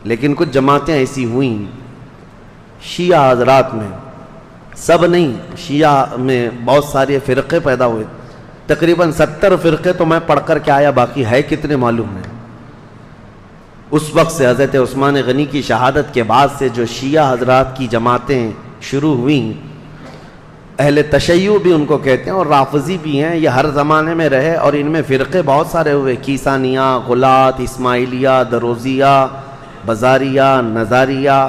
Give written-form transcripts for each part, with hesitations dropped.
لیکن کچھ جماعتیں ایسی ہوئیں شیعہ حضرات میں، سب نہیں، شیعہ میں بہت سارے فرقے پیدا ہوئے، تقریباً 70 فرقے تو میں پڑھ کر کے آیا، باقی ہے کتنے معلوم نہیں۔ اس وقت سے حضرت عثمان غنی کی شہادت کے بعد سے جو شیعہ حضرات کی جماعتیں شروع ہوئیں، اہل تشیع بھی ان کو کہتے ہیں اور رافضی بھی ہیں، یہ ہر زمانے میں رہے اور ان میں فرقے بہت سارے ہوئے، کیسانیہ، غلات، اسماعیلیہ، دروزیہ، بزاریہ، نظاریہ،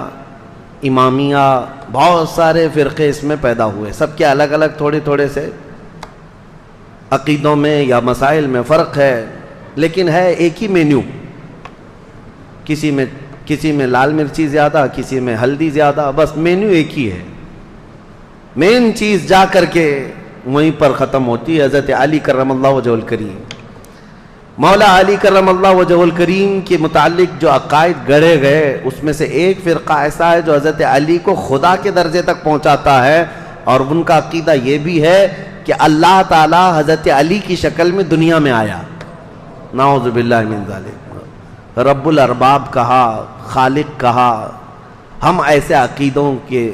امامیہ، بہت سارے فرقے اس میں پیدا ہوئے، سب کے الگ الگ تھوڑے تھوڑے سے عقیدوں میں یا مسائل میں فرق ہے، لیکن ہے ایک ہی مینیو، کسی میں لال مرچی زیادہ، کسی میں ہلدی زیادہ، بس مینیو ایک ہی ہے، مین چیز جا کر کے وہیں پر ختم ہوتی ہے۔ حضرت علی کرم اللہ وجہہ الکریم، مولا علی کرم اللہ وجہہ الکریم کے متعلق جو عقائد گڑھے گئے، اس میں سے ایک فرقہ ایسا ہے جو حضرت علی کو خدا کے درجے تک پہنچاتا ہے، اور ان کا عقیدہ یہ بھی ہے کہ اللہ تعالی حضرت علی کی شکل میں دنیا میں آیا، نعوذ باللہ من ذالک، رب الارباب کہا، خالق کہا۔ ہم ایسے عقیدوں کے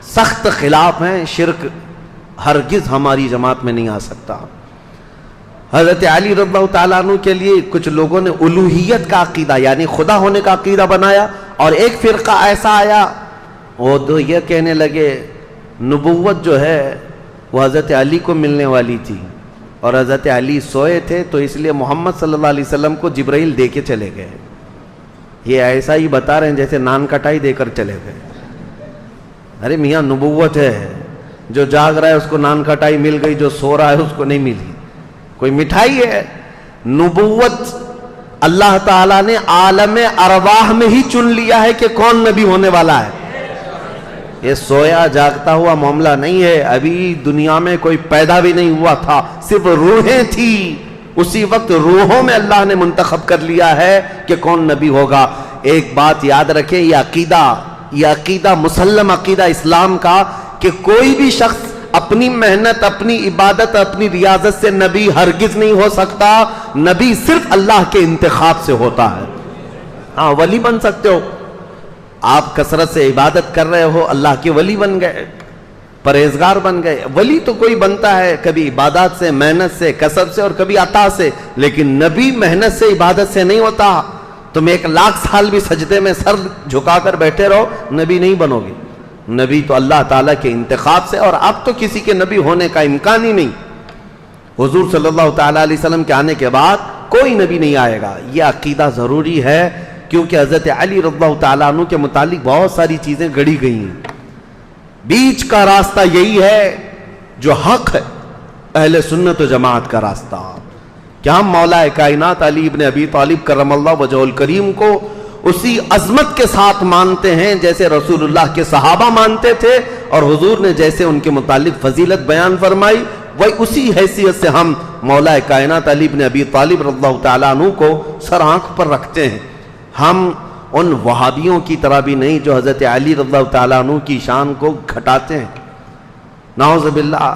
سخت خلاف ہیں، شرک ہرگز ہماری جماعت میں نہیں آ سکتا۔ حضرت علی رضی اللہ تعالیٰ عنہ کے لیے کچھ لوگوں نے الوہیت کا عقیدہ یعنی خدا ہونے کا عقیدہ بنایا، اور ایک فرقہ ایسا آیا وہ تو یہ کہنے لگے نبوت جو ہے وہ حضرت علی کو ملنے والی تھی، اور حضرت علی سوئے تھے تو اس لیے محمد صلی اللہ علیہ وسلم کو جبرائیل دے کے چلے گئے۔ یہ ایسا ہی بتا رہے ہیں جیسے نان کٹائی دے کر چلے گئے۔ ارے میاں نبوت ہے، جو جاگ رہا ہے اس کو نان کھٹائی مل گئی، جو سو رہا ہے اس کو نہیں ملی، کوئی مٹھائی ہے؟ نبوت اللہ تعالیٰ نے عالم ارواح میں ہی چن لیا ہے کہ کون نبی ہونے والا ہے، یہ سویا جاگتا ہوا معاملہ نہیں ہے۔ ابھی دنیا میں کوئی پیدا بھی نہیں ہوا تھا، صرف روحیں تھی، اسی وقت روحوں میں اللہ نے منتخب کر لیا ہے کہ کون نبی ہوگا۔ ایک بات یاد رکھیں، یہ عقیدہ مسلم عقیدہ اسلام کا کہ کوئی بھی شخص اپنی محنت، اپنی عبادت، اپنی ریاضت سے نبی ہرگز نہیں ہو سکتا، نبی صرف اللہ کے انتخاب سے ہوتا ہے۔ ہاں ولی بن سکتے ہو، آپ کثرت سے عبادت کر رہے ہو، اللہ کے ولی بن گئے، پرہیزگار بن گئے۔ ولی تو کوئی بنتا ہے کبھی عبادات سے، محنت سے، کسب سے، اور کبھی عطا سے، لیکن نبی محنت سے، عبادت سے نہیں ہوتا۔ تم 1,00,000 سال بھی سجدے میں سر جھکا کر بیٹھے رہو، نبی نہیں بنو گے۔ نبی تو اللہ تعالیٰ کے انتخاب سے، اور اب تو کسی کے نبی ہونے کا امکان ہی نہیں۔ حضور صلی اللہ تعالیٰ علیہ وسلم کے آنے کے بعد کوئی نبی نہیں آئے گا، یہ عقیدہ ضروری ہے، کیونکہ حضرت علی رضی اللہ تعالیٰ عنہ کے متعلق بہت ساری چیزیں گڑھی گئی ہیں۔ بیچ کا راستہ یہی ہے جو حق ہے، اہل سنت و جماعت کا راستہ، کہ ہم مولا کائنات علی ابن ابی طالب کرم اللہ وجہہ الکریم کو اسی عظمت کے ساتھ مانتے ہیں جیسے رسول اللہ کے صحابہ مانتے تھے، اور حضور نے جیسے ان کے متعلق فضیلت بیان فرمائی، وہی اسی حیثیت سے ہم مولا کائنات علی ابن ابی طالب رضی اللہ تعالیٰ عنہ کو سر آنکھ پر رکھتے ہیں۔ ہم ان وہابیوں کی طرح بھی نہیں جو حضرت علی رضی اللہ تعالیٰ عنہ کی شان کو گھٹاتے ہیں، نعوذ باللہ۔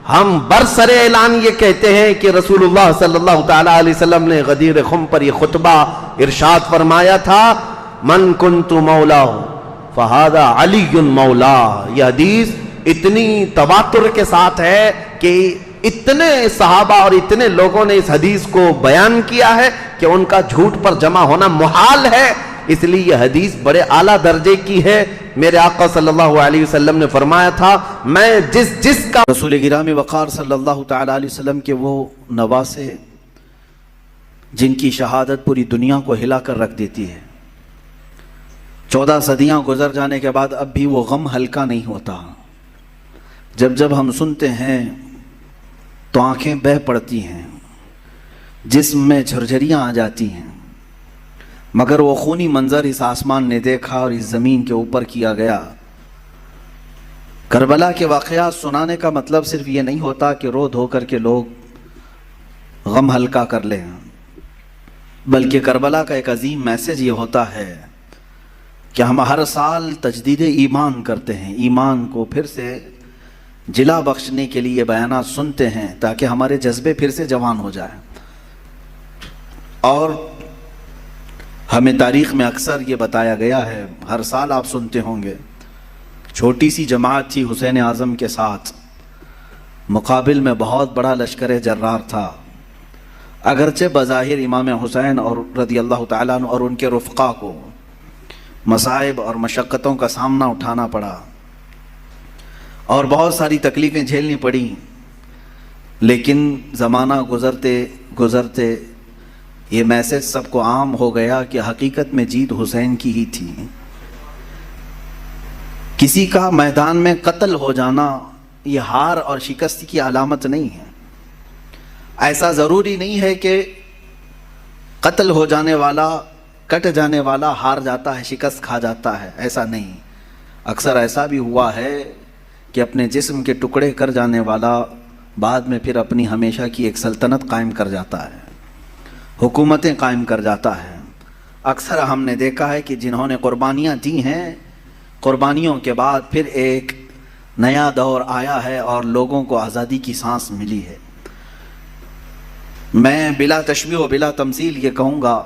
ہم برسر اعلان یہ کہتے ہیں کہ رسول اللہ صلی اللہ تعالیٰ علیہ وسلم نے غدیر خم پر یہ خطبہ ارشاد فرمایا تھا، من کنت مولا فہذا علی مولا۔ یہ حدیث اتنی تواتر کے ساتھ ہے کہ اتنے صحابہ اور اتنے لوگوں نے اس حدیث کو بیان کیا ہے کہ ان کا جھوٹ پر جمع ہونا محال ہے، اس لیے یہ حدیث بڑے اعلیٰ درجے کی ہے۔ میرے آقا صلی اللہ علیہ وسلم نے فرمایا تھا، میں جس کا رسول گرامی وقار صلی اللہ تعالیٰ علیہ وسلم کے وہ نواسے جن کی شہادت پوری دنیا کو ہلا کر رکھ دیتی ہے، 14 صدیاں گزر جانے کے بعد اب بھی وہ غم ہلکا نہیں ہوتا۔ جب ہم سنتے ہیں تو آنکھیں بہہ پڑتی ہیں، جسم میں جھرجھریاں آ جاتی ہیں، مگر وہ خونی منظر اس آسمان نے دیکھا اور اس زمین کے اوپر کیا گیا۔ کربلا کے واقعات سنانے کا مطلب صرف یہ نہیں ہوتا کہ رو دھو کر کے لوگ غم ہلکا کر لیں، بلکہ کربلا کا ایک عظیم میسج یہ ہوتا ہے کہ ہم ہر سال تجدید ایمان کرتے ہیں، ایمان کو پھر سے جلا بخشنے کے لیے بیانات سنتے ہیں تاکہ ہمارے جذبے پھر سے جوان ہو جائیں۔ اور ہمیں تاریخ میں اکثر یہ بتایا گیا ہے، ہر سال آپ سنتے ہوں گے، چھوٹی سی جماعت تھی حسین اعظم کے ساتھ، مقابل میں بہت بڑا لشکر جرار تھا۔ اگرچہ بظاہر امام حسین اور رضی اللہ تعالیٰ عنہ اور ان کے رفقا کو مصائب اور مشقتوں کا سامنا اٹھانا پڑا اور بہت ساری تکلیفیں جھیلنی پڑیں، لیکن زمانہ گزرتے گزرتے یہ میسج سب کو عام ہو گیا کہ حقیقت میں جیت حسین کی ہی تھی۔ کسی کا میدان میں قتل ہو جانا یہ ہار اور شکست کی علامت نہیں ہے۔ ایسا ضروری نہیں ہے کہ قتل ہو جانے والا، کٹ جانے والا ہار جاتا ہے، شکست کھا جاتا ہے، ایسا نہیں۔ اکثر ایسا بھی ہوا ہے کہ اپنے جسم کے ٹکڑے کر جانے والا بعد میں پھر اپنی ہمیشہ کی ایک سلطنت قائم کر جاتا ہے، حکومتیں قائم کر جاتا ہے۔ اکثر ہم نے دیکھا ہے کہ جنہوں نے قربانیاں دی ہیں، قربانیوں کے بعد پھر ایک نیا دور آیا ہے اور لوگوں کو آزادی کی سانس ملی ہے۔ میں بلا تشبیہ و بلا تمثیل یہ کہوں گا،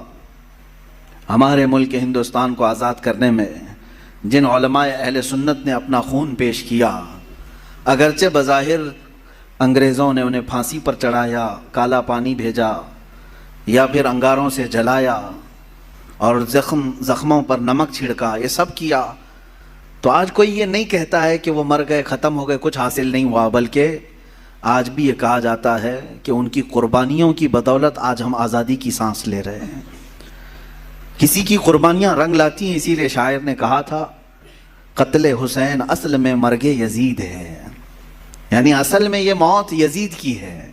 ہمارے ملک ہندوستان کو آزاد کرنے میں جن علماء اہل سنت نے اپنا خون پیش کیا، اگرچہ بظاہر انگریزوں نے انہیں پھانسی پر چڑھایا، کالا پانی بھیجا یا پھر انگاروں سے جلایا اور زخموں پر نمک چھڑکا، یہ سب کیا، تو آج کوئی یہ نہیں کہتا ہے کہ وہ مر گئے، ختم ہو گئے، کچھ حاصل نہیں ہوا، بلکہ آج بھی یہ کہا جاتا ہے کہ ان کی قربانیوں کی بدولت آج ہم آزادی کی سانس لے رہے ہیں۔ کسی کی قربانیاں رنگ لاتی ہیں، اسی لیے شاعر نے کہا تھا قتل حسین اصل میں مرگ یزید ہے، یعنی اصل میں یہ موت یزید کی ہے،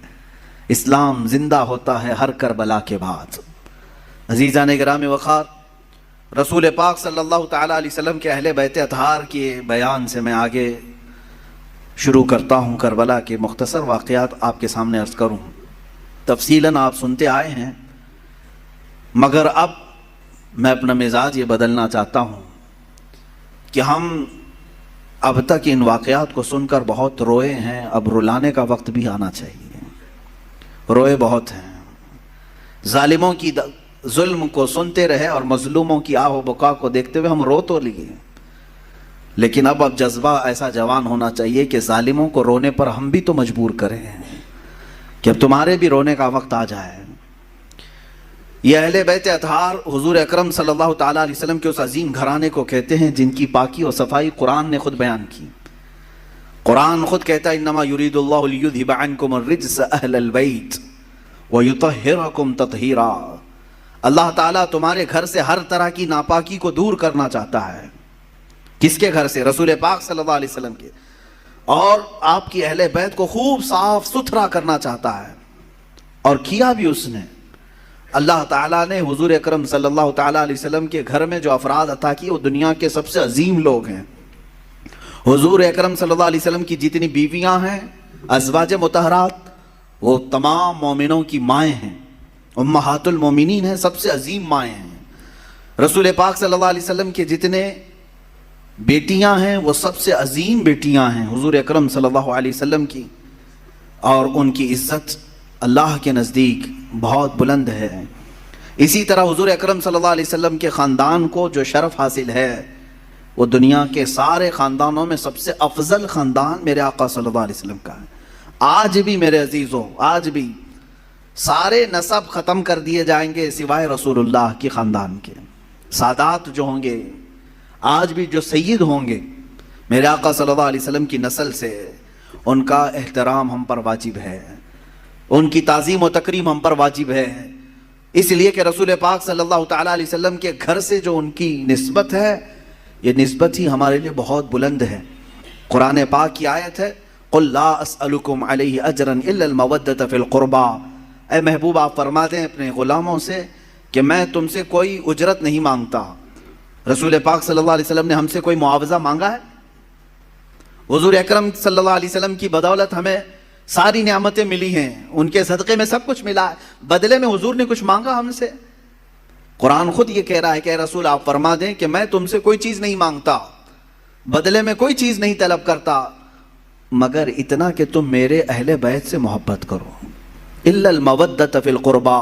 اسلام زندہ ہوتا ہے ہر کربلا کے بعد۔ عزیزان گرامی وقار، رسول پاک صلی اللہ تعالیٰ علیہ وسلم کے اہل بیت اطہار کے بیان سے میں آگے شروع کرتا ہوں۔ کربلا کے مختصر واقعات آپ کے سامنے عرض کروں، تفصیلاً آپ سنتے آئے ہیں، مگر اب میں اپنا مزاج یہ بدلنا چاہتا ہوں کہ ہم اب تک ان واقعات کو سن کر بہت روئے ہیں، اب رلانے کا وقت بھی آنا چاہیے۔ روئے بہت ہیں، ظالموں کی ظلم کو سنتے رہے اور مظلوموں کی آہ و بکا کو دیکھتے ہوئے ہم رو تو لیے، لیکن اب جذبہ ایسا جوان ہونا چاہیے کہ ظالموں کو رونے پر ہم بھی تو مجبور کریں کہ اب تمہارے بھی رونے کا وقت آ جائے۔ یہ اہل بیت اطہار حضور اکرم صلی اللہ تعالیٰ علیہ وسلم کے اس عظیم گھرانے کو کہتے ہیں جن کی پاکی و صفائی قرآن نے خود بیان کی۔ قرآن خود کہتا ہے انما یرید اللہ لیذھب عنکم الرجس اہل البیت ویطہرکم تطہیرا، اللہ تعالیٰ تمہارے گھر سے ہر طرح کی ناپاکی کو دور کرنا چاہتا ہے۔ کس کے گھر سے؟ رسول پاک صلی اللہ علیہ وسلم کے، اور آپ کی اہل بیت کو خوب صاف ستھرا کرنا چاہتا ہے، اور کیا بھی اس نے۔ اللہ تعالیٰ نے حضور اکرم صلی اللہ تعالیٰ علیہ وسلم کے گھر میں جو افراد عطا کی وہ دنیا کے سب سے عظیم لوگ ہیں۔ حضور اکرم صلی اللہ علیہ وسلم کی جتنی بیویاں ہیں ازواج مطہرات، وہ تمام مومنوں کی مائیں ہیں، امہات المومنین ہیں، سب سے عظیم مائیں ہیں۔ رسول پاک صلی اللہ علیہ وسلم کے جتنے بیٹیاں ہیں وہ سب سے عظیم بیٹیاں ہیں حضور اکرم صلی اللہ علیہ وسلم کی، اور ان کی عزت اللہ کے نزدیک بہت بلند ہے۔ اسی طرح حضور اکرم صلی اللہ علیہ وسلم کے خاندان کو جو شرف حاصل ہے وہ دنیا کے سارے خاندانوں میں سب سے افضل خاندان میرے آقا صلی اللہ علیہ وسلم کا ہے۔ آج بھی میرے عزیزوں، آج بھی سارے نسب ختم کر دیے جائیں گے سوائے رسول اللہ کے خاندان کے۔ سادات جو ہوں گے، آج بھی جو سید ہوں گے میرے آقا صلی اللہ علیہ وسلم کی نسل سے، ان کا احترام ہم پر واجب ہے، ان کی تعظیم و تکریم ہم پر واجب ہے، اس لیے کہ رسول پاک صلی اللہ تعالیٰ علیہ وسلم کے گھر سے جو ان کی نسبت ہے، یہ نسبت ہی ہمارے لیے بہت بلند ہے۔ قرآن پاک کی آیت ہے قُلْ لَا أَسْأَلُكُمْ عَلَيْهِ أَجْرًا إِلَّا الْمَوَدَّةَ فِي الْقُرْبَى، اے محبوب آپ فرما دیں اپنے غلاموں سے کہ میں تم سے کوئی اجرت نہیں مانگتا۔ رسول پاک صلی اللہ علیہ وسلم نے ہم سے کوئی معاوضہ مانگا ہے؟ حضور اکرم صلی اللہ علیہ وسلم کی بدولت ہمیں ساری نعمتیں ملی ہیں، ان کے صدقے میں سب کچھ ملا ہے، بدلے میں حضور نے کچھ مانگا ہم سے؟ قرآن خود یہ کہہ رہا ہے کہ اے رسول آپ فرما دیں کہ میں تم سے کوئی چیز نہیں مانگتا، بدلے میں کوئی چیز نہیں طلب کرتا، مگر اتنا کہ تم میرے اہل بیت سے محبت کرو۔ الا المودۃ فی القربى،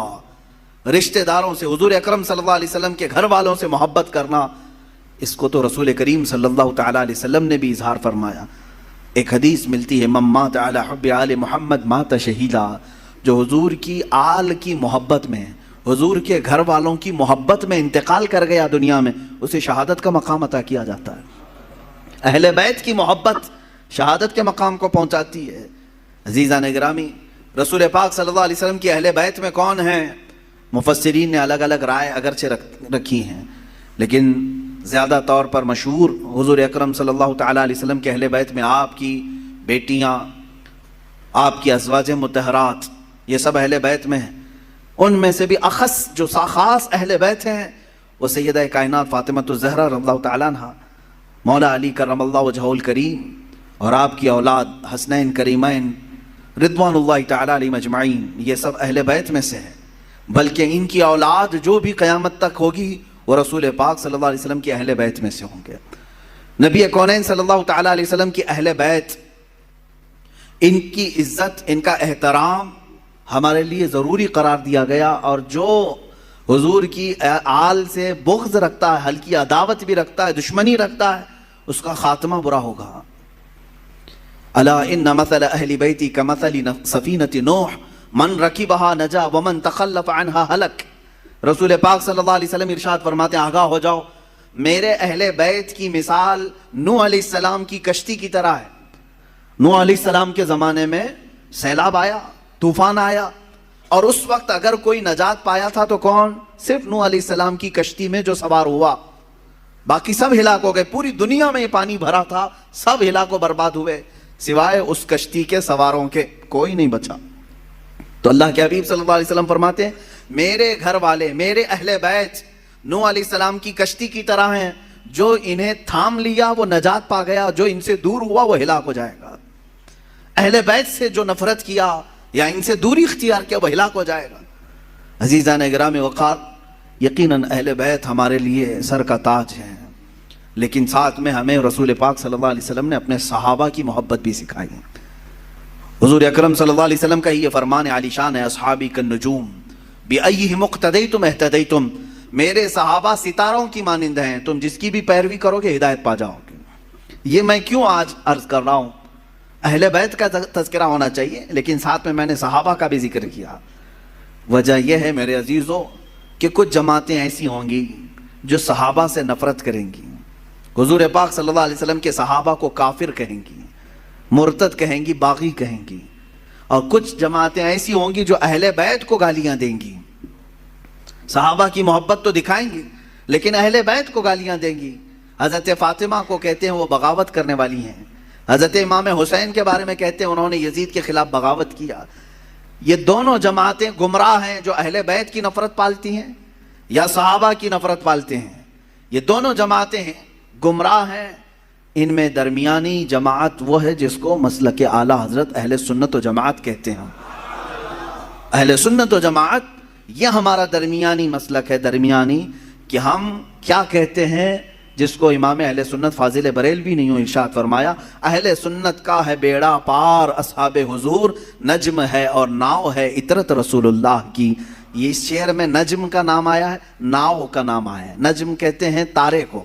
رشتہ داروں سے، حضور اکرم صلی اللہ علیہ وسلم کے گھر والوں سے محبت کرنا، اس کو تو رسول کریم صلی اللہ تعالیٰ علیہ وسلم نے بھی اظہار فرمایا۔ ایک حدیث ملتی ہے، من مات علی حب آل محمد مات شہیدا، جو حضور کی آل کی محبت میں، حضور کے گھر والوں کی محبت میں انتقال کر گیا دنیا میں، اسے شہادت کا مقام عطا کیا جاتا ہے۔ اہل بیت کی محبت شہادت کے مقام کو پہنچاتی ہے۔ عزیزان گرامی، رسول پاک صلی اللہ علیہ وسلم کی اہل بیت میں کون ہیں؟ مفسرین نے الگ الگ رائے اگرچہ رکھی ہیں، لیکن زیادہ طور پر مشہور حضور اکرم صلی اللہ تعالیٰ علیہ وسلم کے اہل بیت میں آپ کی بیٹیاں، آپ کی ازواج مطہرات، یہ سب اہل بیت میں ہیں۔ ان میں سے بھی اخص جو خاص اہل بیت ہیں وہ سیدہ کائنات فاطمہ الزہرا رضی اللہ تعالیٰ عنہ، مولا علی کرم اللہ وجہہ الکریم، اور آپ کی اولاد حسنین کریمین رضوان اللہ تعالیٰ علیہم اجمعین، یہ سب اہل بیت میں سے ہیں۔ بلکہ ان کی اولاد جو بھی قیامت تک ہوگی وہ رسول پاک صلی اللہ علیہ وسلم کی اہل بیت میں سے ہوں گے۔ نبی کونین صلی اللہ تعالیٰ علیہ وسلم کی اہل بیت، ان کی عزت، ان کا احترام ہمارے لیے ضروری قرار دیا گیا، اور جو حضور کی آل سے بغض رکھتا ہے، ہلکی عداوت بھی رکھتا ہے، دشمنی رکھتا ہے، اس کا خاتمہ برا ہوگا۔ الا ان مثل اہل بیتی کمثل سفینۃ نوح من رکبها نجا ومن تخلف عنها ہلک۔ رسول پاک صلی اللہ علیہ وسلم ارشاد فرماتے ہیں، آگاہ ہو جاؤ، میرے اہل بیت کی مثال نوح علیہ السلام کی کشتی کی طرح ہے۔ نوح علیہ السلام کے زمانے میں سیلاب آیا، طوفان آیا، اور اس وقت اگر کوئی نجات پایا تھا تو کون؟ صرف نوح علیہ السلام کی کشتی میں جو سوار ہوا، باقی سب ہلاک ہو گئے۔ پوری دنیا میں یہ پانی بھرا تھا، سب ہلاک و برباد ہوئے، سوائے اس کشتی کے سواروں کے کوئی نہیں بچا۔ تو اللہ کے حبیب صلی اللہ علیہ وسلم فرماتے ہیں، میرے گھر والے، میرے اہل بیت نوح علیہ السلام کی کشتی کی طرح ہیں، جو انہیں تھام لیا وہ نجات پا گیا، جو ان سے دور ہوا وہ ہلاک ہو جائے گا۔ اہل بیت سے جو نفرت کیا یا ان سے دوری اختیار کیا وہ ہلاک ہو جائے گا۔ عزیزان گرامی وقار، یقیناً اہل بیت ہمارے لیے سر کا تاج ہے، لیکن ساتھ میں ہمیں رسول پاک صلی اللہ علیہ وسلم نے اپنے صحابہ کی محبت بھی سکھائی ہے۔ حضور اکرم صلی اللہ علیہ وسلم کا یہ فرمان عالی شان ہے، اصحابی کالنجوم بأیہم اقتدیتم اہتدیتم، میرے صحابہ ستاروں کی مانند ہیں، تم جس کی بھی پیروی کرو گے ہدایت پا جاؤ گے۔ یہ میں کیوں آج عرض کر رہا ہوں؟ اہل بیت کا تذکرہ ہونا چاہیے، لیکن ساتھ میں نے صحابہ کا بھی ذکر کیا۔ وجہ یہ ہے میرے عزیزوں کہ کچھ جماعتیں ایسی ہوں گی جو صحابہ سے نفرت کریں گی، حضور پاک صلی اللہ علیہ وسلم کے صحابہ کو کافر کہیں گی، مرتد کہیں گی، باغی کہیں گی، اور کچھ جماعتیں ایسی ہوں گی جو اہل بیت کو گالیاں دیں گی۔ صحابہ کی محبت تو دکھائیں گی لیکن اہل بیت کو گالیاں دیں گی۔ حضرت فاطمہ کو کہتے ہیں وہ بغاوت کرنے والی ہیں، حضرت امام حسین کے بارے میں کہتے ہیں انہوں نے یزید کے خلاف بغاوت کیا۔ یہ دونوں جماعتیں گمراہ ہیں، جو اہل بیت کی نفرت پالتی ہیں یا صحابہ کی نفرت پالتے ہیں، یہ دونوں جماعتیں ہیں، گمراہ ہیں۔ ان میں درمیانی جماعت وہ ہے جس کو مسلک اعلی حضرت اہل سنت و جماعت کہتے ہیں۔ اہل سنت و جماعت یہ ہمارا درمیانی مسلک ہے، درمیانی، کہ ہم کیا کہتے ہیں، جس کو امام اہل سنت فاضل بریلوی نے یوں ارشاد فرمایا، اہل سنت کا ہے بیڑا پار اصحاب حضور، نجم ہے اور ناؤ ہے اطرت رسول اللہ کی۔ یہ اس شعر میں نجم کا نام آیا ہے، ناؤ کا نام آیا ہے۔ نجم کہتے ہیں تارے کو،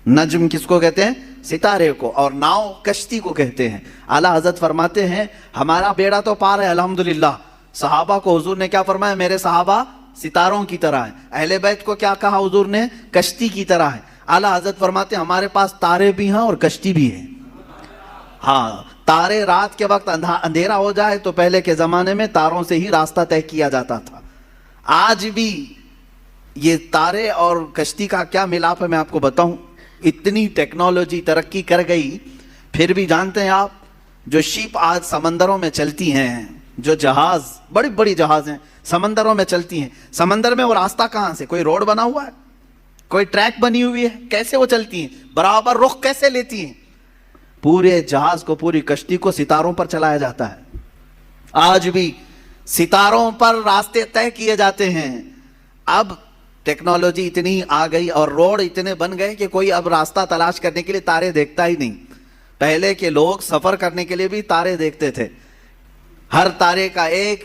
نجم کس کو کہتے ہیں؟ ستارے کو، اور ناؤ کشتی کو کہتے ہیں۔ اعلیٰ حضرت فرماتے ہیں ہمارا بیڑا تو پار ہے الحمدللہ۔ صحابہ کو حضور نے کیا فرمایا؟ میرے صحابہ ستاروں کی طرح ہیں۔ اہل بیت کو کیا کہا حضور نے؟ کشتی کی طرح ہے۔ اعلیٰ حضرت فرماتے ہیں ہمارے پاس تارے بھی ہیں اور کشتی بھی ہے۔ ہاں، تارے رات کے وقت اندھیرا ہو جائے تو پہلے کے زمانے میں تاروں سے ہی راستہ طے کیا جاتا تھا۔ آج بھی یہ تارے اور کشتی کا کیا ملاپ ہے میں آپ کو بتاؤں۔ اتنی ٹیکنالوجی ترقی کر گئی، پھر بھی جانتے ہیں آپ، جو شپ آج سمندروں میں چلتی ہیں، جو جہاز، بڑی بڑی جہاز ہیں سمندروں میں چلتی ہیں، سمندر میں وہ راستہ کہاں سے؟ کوئی روڈ بنا ہوا ہے؟ کوئی ٹریک بنی ہوئی ہے؟ کیسے وہ چلتی ہیں؟ برابر رخ کیسے لیتی ہیں؟ پورے جہاز کو، پوری کشتی کو ستاروں پر چلایا جاتا ہے۔ آج بھی ستاروں پر راستے طے کیے جاتے ہیں۔ اب ٹیکنالوجی اتنی آ گئی اور روڈ اتنے بن گئے کہ کوئی اب راستہ تلاش کرنے کے لیے تارے دیکھتا ہی نہیں۔ پہلے کے لوگ سفر کرنے کے لیے بھی تارے دیکھتے تھے، ہر تارے کا ایک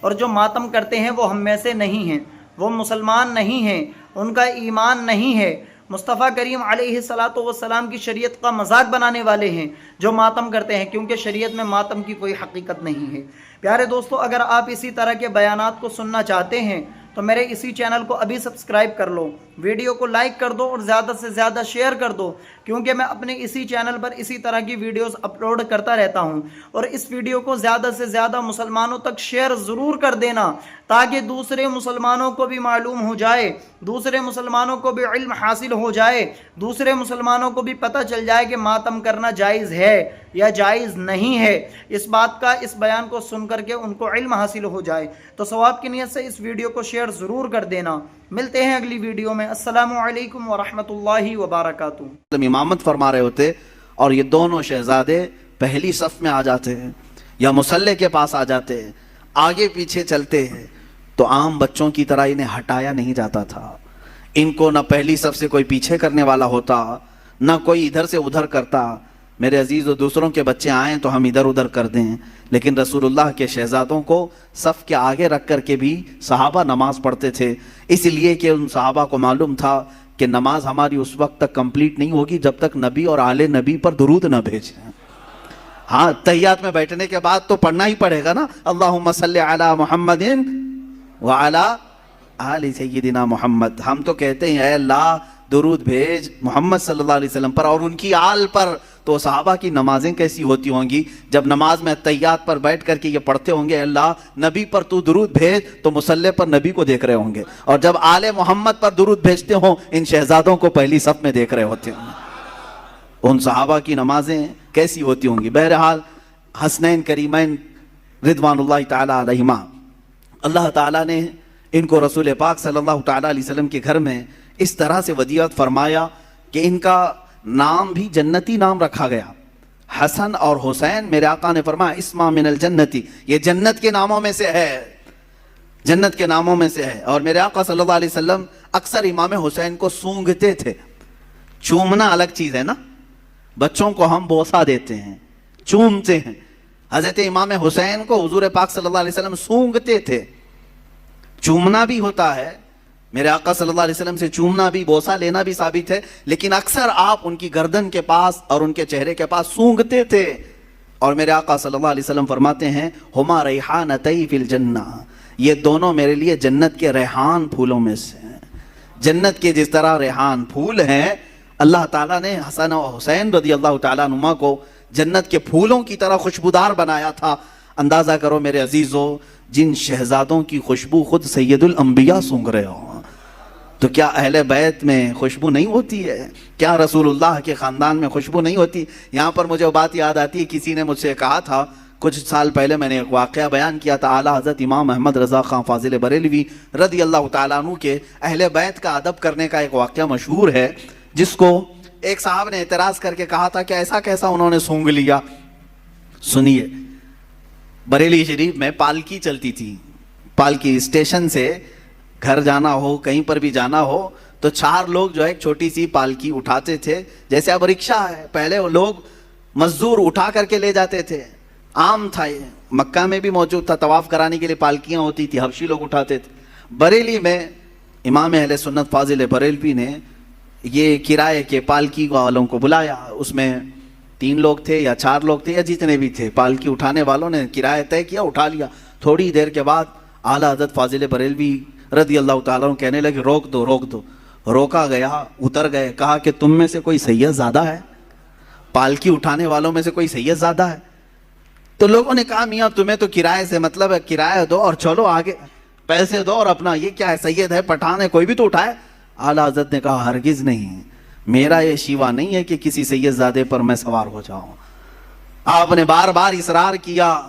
اور جو ماتم کرتے ہیں وہ ہم میں سے نہیں ہیں، وہ مسلمان نہیں ہیں، ان کا ایمان نہیں ہے۔ مصطفیٰ کریم علیہ الصلاۃ والسلام کی شریعت کا مذاق بنانے والے ہیں جو ماتم کرتے ہیں، کیونکہ شریعت میں ماتم کی کوئی حقیقت نہیں ہے۔ پیارے دوستو، اگر آپ اسی طرح کے بیانات کو سننا چاہتے ہیں تو میرے اسی چینل کو ابھی سبسکرائب کر لو، ویڈیو کو لائک کر دو اور زیادہ سے زیادہ شیئر کر دو، کیونکہ میں اپنے اسی چینل پر اسی طرح کی ویڈیوز اپلوڈ کرتا رہتا ہوں۔ اور اس ویڈیو کو زیادہ سے زیادہ مسلمانوں تک شیئر ضرور کر دینا، تاکہ دوسرے مسلمانوں کو بھی معلوم ہو جائے، دوسرے مسلمانوں کو بھی علم حاصل ہو جائے، دوسرے مسلمانوں کو بھی پتہ چل جائے کہ ماتم کرنا جائز ہے یا جائز نہیں ہے۔ اس بات کا، اس بیان کو سن کر کے ان کو علم حاصل ہو جائے۔ تو ثواب کی نیت سے اس ویڈیو کو شیئر ضرور کر دینا۔ ملتے ہیں اگلی ویڈیو میں۔ السلام علیکم ورحمۃ اللہ وبرکاتہ۔ امامت فرما رہے ہوتے اور یہ دونوں شہزادے پہلی صف میں آ جاتے ہیں یا مصلی کے پاس آ جاتے ہیں، آگے پیچھے چلتے ہیں تو عام بچوں کی طرح انہیں ہٹایا نہیں جاتا تھا۔ ان کو نہ پہلی صف سے کوئی پیچھے کرنے والا ہوتا، نہ کوئی ادھر سے ادھر کرتا۔ میرے عزیز و دوسروں کے بچے آئیں تو ہم ادھر ادھر کر دیں، لیکن رسول اللہ کے شہزادوں کو صف کے آگے رکھ کر کے بھی صحابہ نماز پڑھتے تھے، اس لیے کہ ان صحابہ کو معلوم تھا کہ نماز ہماری اس وقت تک کمپلیٹ نہیں ہوگی جب تک نبی اور آل نبی پر درود نہ بھیجیں۔ ہاں، تحیات میں بیٹھنے کے بعد تو پڑھنا ہی پڑے گا نا، اللہم صلی علی محمد وعلی آل سیدنا محمد۔ ہم تو کہتے ہیں اے اللہ درود بھیج محمد صلی اللہ علیہ وسلم پر اور ان کی آل پر۔ تو صحابہ کی نمازیں کیسی ہوتی ہوں گی جب نماز میں تحیات پر بیٹھ کر کے یہ پڑھتے ہوں گے اللہ نبی پر تو درود بھیج، تو مصلی پر نبی کو دیکھ رہے ہوں گے، اور جب آل محمد پر درود بھیجتے ہوں ان شہزادوں کو پہلی صف میں دیکھ رہے ہوتے ہوں۔ ان صحابہ کی نمازیں کیسی ہوتی ہوں گی۔ بہرحال حسنین کریمین رضوان اللہ تعالی علیہما، اللہ تعالیٰ نے ان کو رسول پاک صلی اللہ تعالی علیہ وسلم کے گھر میں اس طرح سے ودیعت فرمایا کہ ان کا نام بھی جنتی نام رکھا گیا۔ حسن اور حسین، میرے آقا نے فرمایا اسما من الجنتی، یہ جنت کے ناموں میں سے ہے، جنت کے ناموں میں سے ہے۔ اور میرے آقا صلی اللہ علیہ وسلم اکثر امام حسین کو سونگھتے تھے۔ چومنا الگ چیز ہے نا، بچوں کو ہم بوسہ دیتے ہیں، چومتے ہیں، حضرت امام حسین کو حضور پاک صلی اللہ علیہ وسلم سونگھتے تھے۔ چومنا بھی ہوتا ہے، میرے آقا صلی اللہ علیہ وسلم سے چومنا بھی، بوسہ لینا بھی ثابت ہے، لیکن اکثر آپ ان کی گردن کے پاس اور ان کے چہرے کے پاس سونگھتے تھے۔ اور میرے آقا صلی اللہ علیہ وسلم فرماتے ہیں ہما ریحانتی فی الجنہ، یہ دونوں میرے لیے جنت کے ریحان پھولوں میں سے ہیں۔ جنت کے جس طرح ریحان پھول ہیں، اللہ تعالیٰ نے حسن و حسین رضی اللہ تعالیٰ عنہما کو جنت کے پھولوں کی طرح خوشبودار بنایا تھا۔ اندازہ کرو میرے عزیزو، جن شہزادوں کی خوشبو خود سید الانبیاء سونگھ رہے ہوں، تو کیا اہل بیت میں خوشبو نہیں ہوتی ہے؟ کیا رسول اللہ کے خاندان میں خوشبو نہیں ہوتی؟ یہاں پر مجھے بات یاد آتی ہے، کسی نے مجھ سے کہا تھا کچھ سال پہلے، میں نے ایک واقعہ بیان کیا تھا، اعلیٰ حضرت امام احمد رضا خان فاضل بریلوی رضی اللہ تعالیٰ عنہ کے اہل بیت کا ادب کرنے کا ایک واقعہ مشہور ہے، جس کو ایک صاحب نے اعتراض کر کے کہا تھا کہ ایسا کیسا انہوں نے سونگ لیا۔ سنیے، بریلی شریف میں پالکی چلتی تھی، پالکی اسٹیشن سے گھر جانا ہو، کہیں پر بھی جانا ہو تو 4 لوگ جو ہے ایک چھوٹی سی پالکی اٹھاتے تھے، جیسے اب رکشہ ہے، پہلے وہ لوگ مزدور اٹھا کر کے لے جاتے تھے، عام تھا، یہ مکہ میں بھی موجود تھا، طواف کرانے کے لیے پالکیاں ہوتی تھی، حبشی لوگ اٹھاتے تھے۔ بریلی میں امام اہل سنت فاضل بریلوی نے یہ کرائے کے پالکی والوں کو بلایا، اس میں 3 لوگ تھے یا 4 لوگ تھے یا جتنے بھی تھے، پالکی اٹھانے والوں نے کرایہ طے کیا، اٹھا لیا۔ تھوڑی دیر کے بعد اعلیٰ حضرت فاضل بریلوی رضی اللہ تعالیٰ عنہ کہنے لگے روک دو روک دو۔ روکا گیا، اتر گئے، کہا کہ تم میں سے کوئی سید زیادہ ہے؟ پالکی اٹھانے والوں میں سے کوئی سید زیادہ ہے؟ تو لوگوں نے کہا میاں تمہیں تو کرائے سے مطلب ہے، کرایہ دو اور چلو آگے، پیسے دو اور اپنا، یہ کیا ہے، سید ہے، پٹھان ہے، کوئی بھی تو اٹھائے۔ اعلیٰ حضرت نے کہا ہرگز نہیں، میرا یہ شیوا نہیں ہے کہ کسی سید زادے پر میں سوار ہو جاؤں۔ آپ نے بار بار اصرار کیا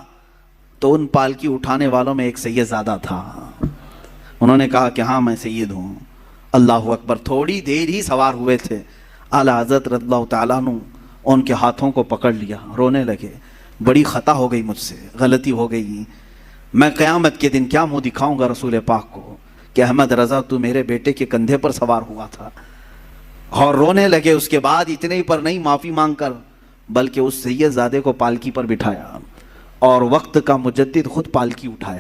تو ان پالکی اٹھانے والوں میں ایک سید زادہ تھا، انہوں نے کہا کہ ہاں میں سید ہوں۔ اللہ اکبر، تھوڑی دیر ہی سوار ہوئے تھے، اعلیٰ حضرت رضی اللہ تعالیٰ عنہ ان کے ہاتھوں کو پکڑ لیا، رونے لگے، بڑی خطا ہو گئی مجھ سے، غلطی ہو گئی، میں قیامت کے دن کیا منہ دکھاؤں گا رسول پاک کو کہ احمد رضا تو میرے بیٹے کے کندھے پر سوار ہوا تھا۔ اور رونے لگے۔ اس کے بعد اتنے ہی پر نہیں معافی مانگ کر، بلکہ اس سید زادے کو پالکی پر بٹھایا اور وقت کا مجدد خود پالکی اٹھایا۔